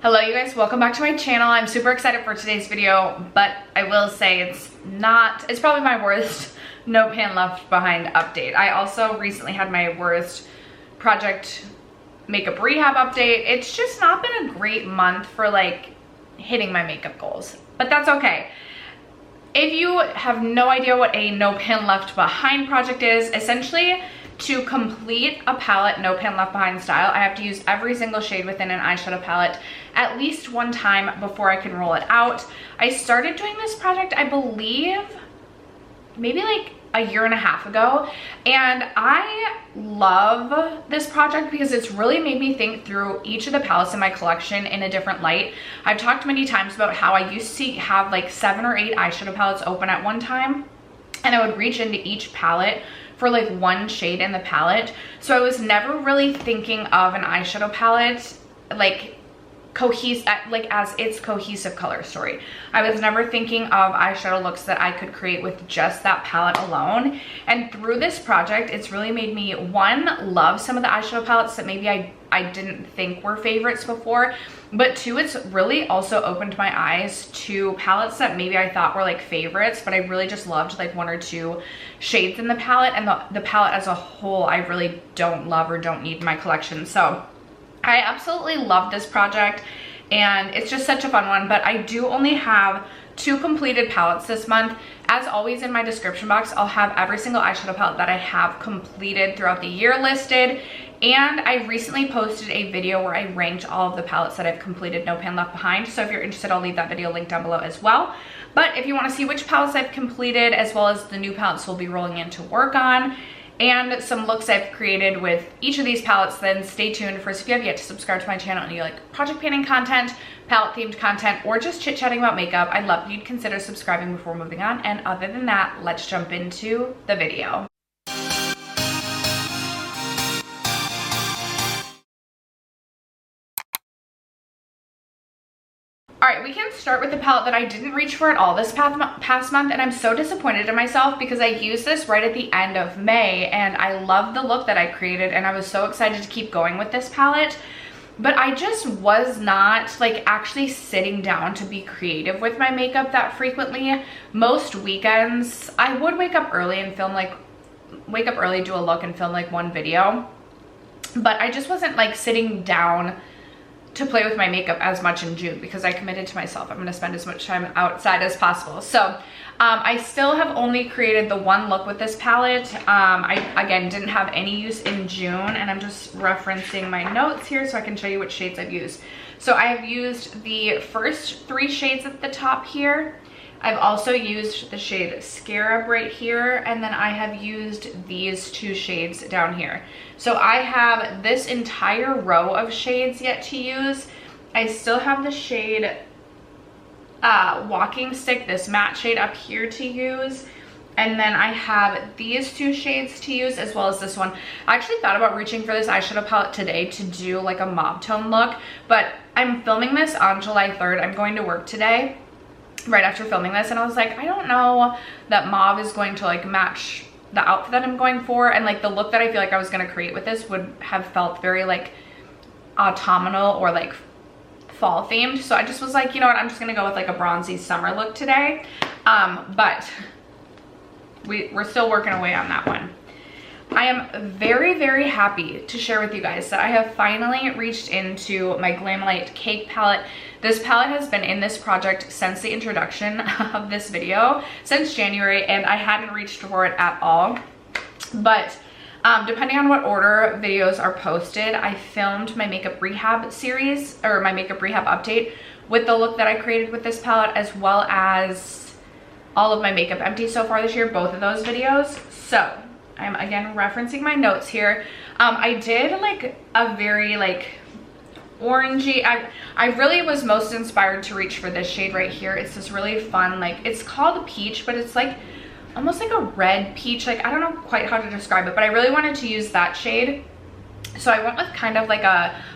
Hello you guys, welcome back to my channel. I'm super excited for today's video, but I will say it's probably my worst no pan left behind update. I also recently had my worst project makeup rehab update. It's just not been a great month for like hitting my makeup goals, but that's okay. If you have no idea what a no pan left behind project is, essentially to complete a palette no pan left behind style, I have to use every single shade within an eyeshadow palette at least one time before I can roll it out. I started doing this project, I believe, maybe like a year and a half ago, and I love this project because it's really made me think through each of the palettes in my collection in a different light. I've talked many times about how I used to have like 7 or 8 eyeshadow palettes open at one time, and I would reach into each palette for like one shade in the palette. So I was never really thinking of an eyeshadow palette like as its cohesive color story. I was never thinking of eyeshadow looks that I could create with just that palette alone. And through this project, it's really made me, one, love some of the eyeshadow palettes that maybe I didn't think were favorites before, but two, it's really also opened my eyes to palettes that maybe I thought were like favorites, but I really just loved like 1 or 2 shades in the palette, and the palette as a whole I really don't love or don't need in my collection. So I absolutely love this project and it's just such a fun one, but I do only have 2 completed palettes this month. As always, in my description box, I'll have every single eyeshadow palette that I have completed throughout the year listed. And I recently posted a video where I ranked all of the palettes that I've completed no pan left behind. So if you're interested, I'll leave that video linked down below as well. But if you want to see which palettes I've completed, as well as the new palettes we'll be rolling in to work on, and some looks I've created with each of these palettes, then stay tuned. First, if you have yet to subscribe to my channel and you like project painting content, palette themed content, or just chit chatting about makeup, I'd love if you'd consider subscribing before moving on. And other than that, let's jump into the video. All right, we can start with the palette that I didn't reach for at all this past month, and I'm so disappointed in myself because I used this right at the end of May, and I love the look that I created, and I was so excited to keep going with this palette, but I just was not like actually sitting down to be creative with my makeup that frequently. Most weekends, I would wake up early, do a look and film like one video, but I just wasn't like sitting down to play with my makeup as much in June because I committed to myself I'm going to spend as much time outside as possible. So I still have only created the 1 look with this palette. I again didn't have any use in June, and I'm just referencing my notes here so I can show you which shades I've used. So I have used the first 3 shades at the top here. I've also used the shade Scarab right here, and then I have used these 2 shades down here. So I have this entire row of shades yet to use. I still have the shade Walking Stick, this matte shade up here to use. And then I have these 2 shades to use, as well as this one. I actually thought about reaching for this eyeshadow palette today to do like a mauve tone look, but I'm filming this on July 3rd. I'm going to work today right after filming this, and I was like, I don't know that mauve is going to like match the outfit that I'm going for, and like the look that I feel like I was going to create with this would have felt very like autumnal or like fall themed. So I just was like, you know what, I'm just gonna go with like a bronzy summer look today. But we're still working away on that one. I am very, very happy to share with you guys that I have finally reached into my Glamlite Cake palette. This palette has been in this project since the introduction of this video, since January, and I hadn't reached for it at all. But depending on what order videos are posted, I filmed my makeup rehab series, or my makeup rehab update, with the look that I created with this palette, as well as all of my makeup empty so far this year, both of those videos. So I'm again referencing my notes here. I did like a very like orangey, I really was most inspired to reach for this shade right here. It's this really fun, like, it's called Peach, but it's like almost like a red peach. Like, I don't know quite how to describe it, but I really wanted to use that shade. So I went with kind of like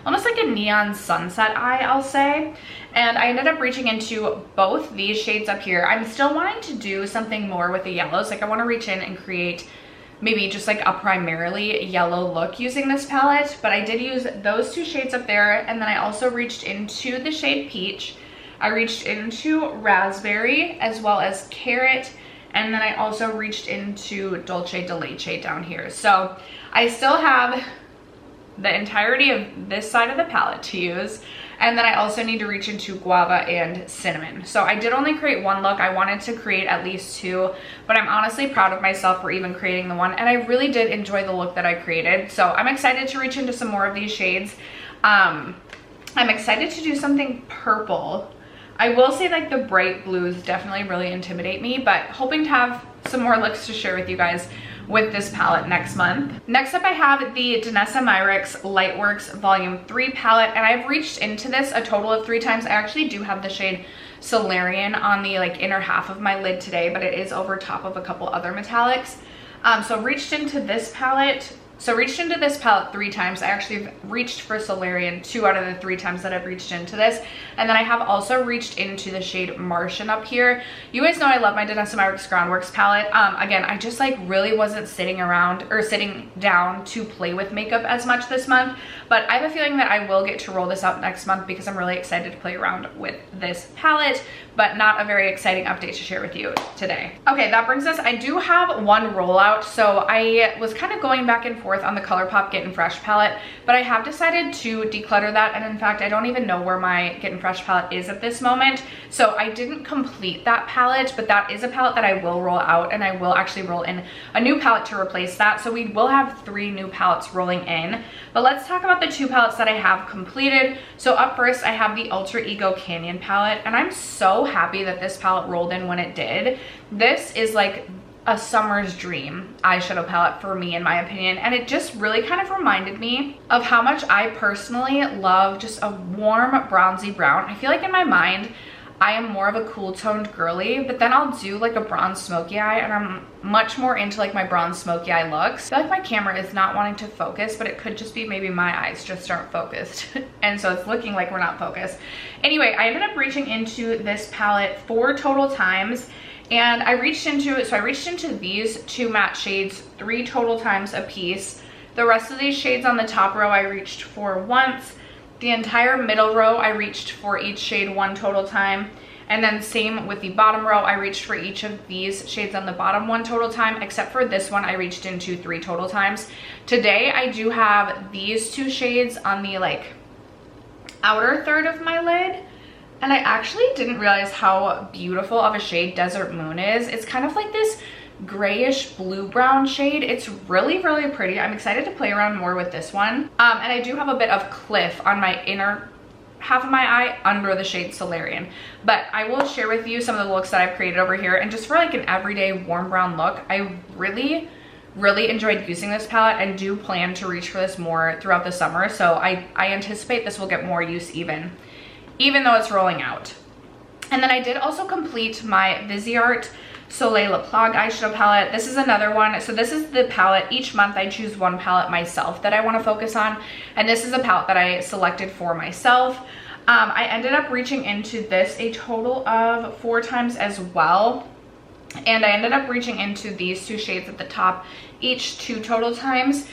almost like a neon sunset eye, I'll say. And I ended up reaching into both these shades up here. I'm still wanting to do something more with the yellows. Like, I want to reach in and create maybe just like a primarily yellow look using this palette, but I did use those two shades up there. And then I also reached into the shade Peach. I reached into Raspberry as well as Carrot. And then I also reached into Dulce de Leche down here. So I still have the entirety of this side of the palette to use. And then I also need to reach into Guava and Cinnamon. So I did only create one look. I wanted to create at least two, but I'm honestly proud of myself for even creating the one. And I really did enjoy the look that I created. So I'm excited to reach into some more of these shades. I'm excited to do something purple. I will say like the bright blues definitely really intimidate me, but hoping to have some more looks to share with you guys with this palette next month. Next up I have the Danessa Myricks Lightworks Volume 3 palette, and I've reached into this a total of 3 times. I actually do have the shade Solarian on the like inner half of my lid today, but it is over top of a couple other metallics. So reached into this palette. So reached into this palette 3 times. I actually reached for Solarian 2 out of the 3 times that I've reached into this. And then I have also reached into the shade Martian up here. You guys know I love my Danessa Myricks Groundworks palette. Again, I just like really wasn't sitting around or sitting down to play with makeup as much this month. But I have a feeling that I will get to roll this out next month because I'm really excited to play around with this palette, but not a very exciting update to share with you today. Okay, that brings us, I do have one rollout. So I was kind of going back and forth on the ColourPop Getting Fresh palette, but I have decided to declutter that. And in fact, I don't even know where my Getting Fresh palette is at this moment. So I didn't complete that palette, but that is a palette that I will roll out, and I will actually roll in a new palette to replace that. So we will have 3 new palettes rolling in, but let's talk about the 2 palettes that I have completed. So up first, I have the Ultra Ego Canyon palette, and I'm so happy that this palette rolled in when it did. This is like a summer's dream eyeshadow palette for me, in my opinion, and it just really kind of reminded me of how much I personally love just a warm bronzy brown. I feel like in my mind I am more of a cool toned girly, but then I'll do like a bronze smoky eye, and I'm much more into like my bronze smoky eye looks. I feel like my camera is not wanting to focus, but it could just be maybe my eyes just aren't focused and so it's looking like we're not focused. Anyway, I ended up reaching into this palette 4 total times. And I reached into these 2 matte shades 3 total times a piece. The rest of these shades on the top row I reached for once. The entire middle row I reached for each shade 1 total time. And then same with the bottom row, I reached for each of these shades on the bottom 1 total time, except for this one I reached into 3 total times. Today I do have these 2 shades on the like outer third of my lid. And I actually didn't realize how beautiful of a shade Desert Moon is. It's kind of like this grayish blue-brown shade. It's really, really pretty. I'm excited to play around more with this one. And I do have a bit of Cliff on my inner half of my eye under the shade Solarian. But I will share with you some of the looks that I've created over here. And just for like an everyday warm brown look, I really enjoyed using this palette and do plan to reach for this more throughout the summer. So I anticipate this will get more use even though it's rolling out. And then I did also complete my Viseart Soele La Palette eyeshadow palette. This is another one. So this is the palette. Each month I choose one palette myself that I want to focus on. And this is a palette that I selected for myself. I ended up reaching into this a total of 4 times as well. And I ended up reaching into these 2 shades at the top each 2 total times.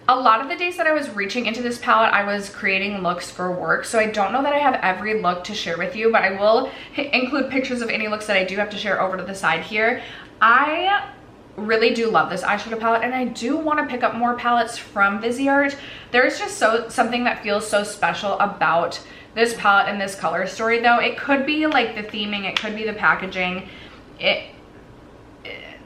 A lot of the days that I was reaching into this palette, I was creating looks for work. So I don't know that I have every look to share with you, but I will include pictures of any looks that I do have to share over to the side here. I really do love this eyeshadow palette, and I do want to pick up more palettes from Viseart. There's just something that feels so special about this palette and this color story though. It could be like the theming, it could be the packaging.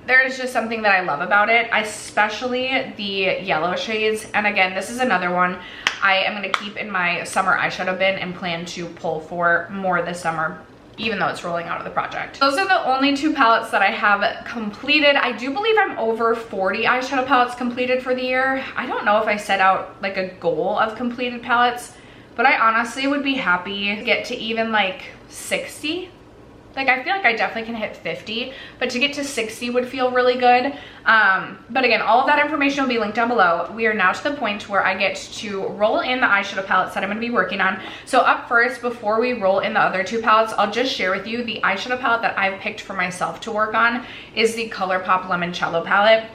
There's just something that I love about it, especially the yellow shades. And again, this is another one I am going to keep in my summer eyeshadow bin and plan to pull for more this summer, even though it's rolling out of the project. Those are the only 2 palettes that I have completed. I do believe I'm over 40 eyeshadow palettes completed for the year. I don't know if I set out like a goal of completed palettes, but I honestly would be happy to get to even like 60. Like I feel like I definitely can hit 50, but to get to 60 would feel really good. But again, all of that information will be linked down below. We are now to the point where I get to roll in the eyeshadow palettes that I'm going to be working on. So up first, before we roll in the other 2 palettes, I'll just share with you the eyeshadow palette that I've picked for myself to work on is the ColourPop Limoncello palette.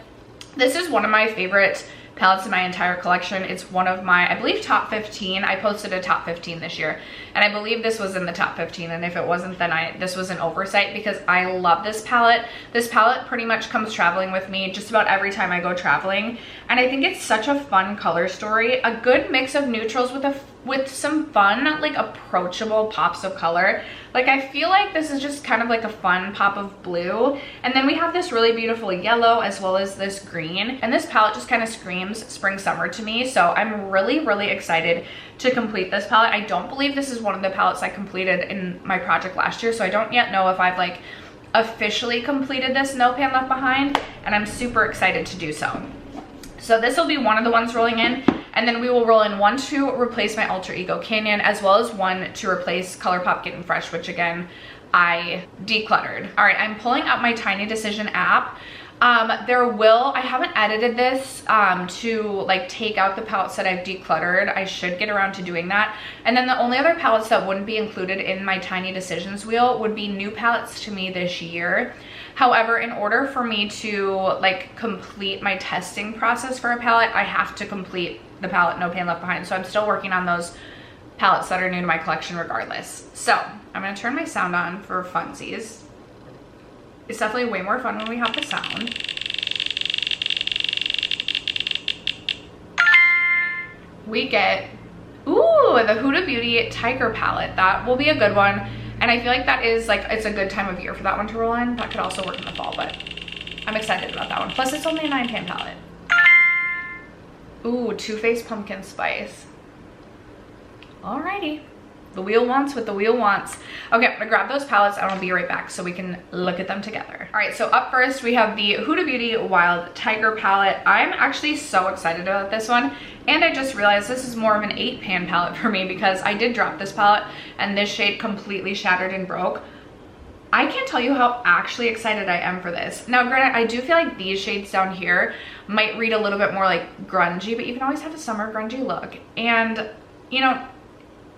This is one of my favorite palettes in my entire collection. It's one of my, I believe, top 15. I posted a top 15 this year, and I believe this was in the top 15, and if it wasn't, then this was an oversight, because I love this palette. This palette pretty much comes traveling with me just about every time I go traveling, and I think it's such a fun color story. A good mix of neutrals with some fun, like approachable pops of color. Like, I feel like this is just kind of like a fun pop of blue, and then we have this really beautiful yellow as well as this green, and this palette just kind of screams spring summer to me. So I'm really excited to complete this palette. I don't believe this is one of the palettes I completed in my project last year, so I don't yet know if I've like officially completed this No Pan Left Behind, and I'm super excited to do so. So this will be one of the ones rolling in, and then we will roll in one to replace my Alter Ego Canyon, as well as one to replace ColourPop Getting Fresh, which again, I decluttered. All right, I'm pulling up my Tiny Decision app. I haven't edited this to like take out the palettes that I've decluttered. I should get around to doing that. And then the only other palettes that wouldn't be included in my Tiny Decisions wheel would be new palettes to me this year. However, in order for me to like complete my testing process for a palette, I have to complete the palette No Pan Left Behind. So I'm still working on those palettes that are new to my collection regardless. So I'm gonna turn my sound on for funsies. It's definitely way more fun when we have the sound. We get, ooh, the Huda Beauty Tiger palette. That will be a good one. And I feel like that is like, it's a good time of year for that one to roll in. That could also work in the fall, but I'm excited about that one. Plus it's only a 9-pan palette. Ooh, Too Faced Pumpkin Spice. Alrighty. The wheel wants what the wheel wants. Okay, I'm gonna grab those palettes and I'll be right back so we can look at them together. All right, so up first we have the Huda Beauty Wild Tiger palette. I'm actually so excited about this one, and I just realized this is more of an 8-pan palette for me because I did drop this palette and this shade completely shattered and broke. I can't tell you how actually excited I am for this. Now, granted, I do feel like these shades down here might read a little bit more like grungy, but you can always have a summer grungy look. And, you know,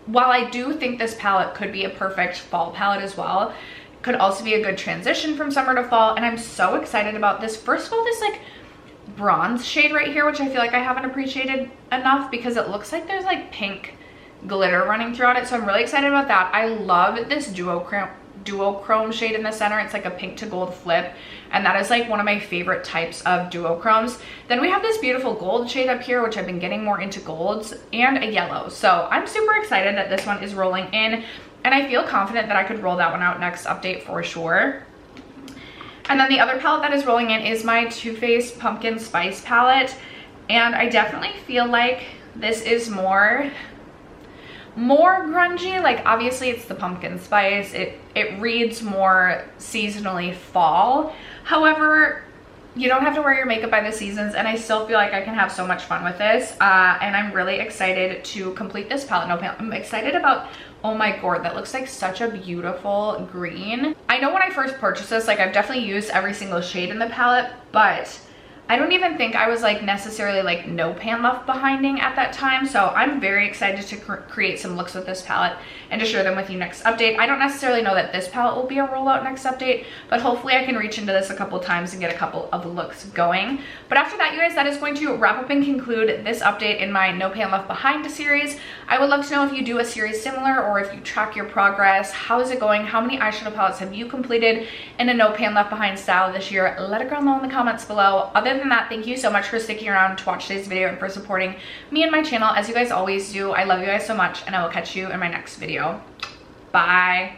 while I do think this palette could be a perfect fall palette as well, it could also be a good transition from summer to fall, and I'm so excited about this. First of all, this like bronze shade right here, which I feel like I haven't appreciated enough because it looks like there's like pink glitter running throughout it, so I'm really excited about that. I love this duochrome shade in the center. It's like a pink to gold flip, and that is like one of my favorite types of duochromes. Then we have this beautiful gold shade up here, which I've been getting more into golds, and a yellow. So I'm super excited that this one is rolling in, and I feel confident that I could roll that one out next update for sure. And then the other palette that is rolling in is my Too Faced Pumpkin Spice palette, and I definitely feel like this is more grungy. Like, obviously it's the pumpkin spice, it reads more seasonally fall. However, you don't have to wear your makeup by the seasons, and I still feel like I can have so much fun with this, and I'm really excited to complete this palette. I'm excited about Oh My Gourd. That looks like such a beautiful green. I know when I first purchased this, like, I've definitely used every single shade in the palette, but I don't even think I was like necessarily like No Pan Left Behinding at that time. So I'm very excited to create some looks with this palette and to share them with you next update. I don't necessarily know that this palette will be a rollout next update, but hopefully I can reach into this a couple times and get a couple of looks going. But after that, you guys, that is going to wrap up and conclude this update in my No Pan Left Behind series. I would love to know if you do a series similar, or if you track your progress. How is it going? How many eyeshadow palettes have you completed in a No Pan Left Behind style this year? Let a girl know in the comments below. Other than that, thank you so much for sticking around to watch today's video and for supporting me and my channel as you guys always do. I love you guys so much, and I will catch you in my next video. Bye.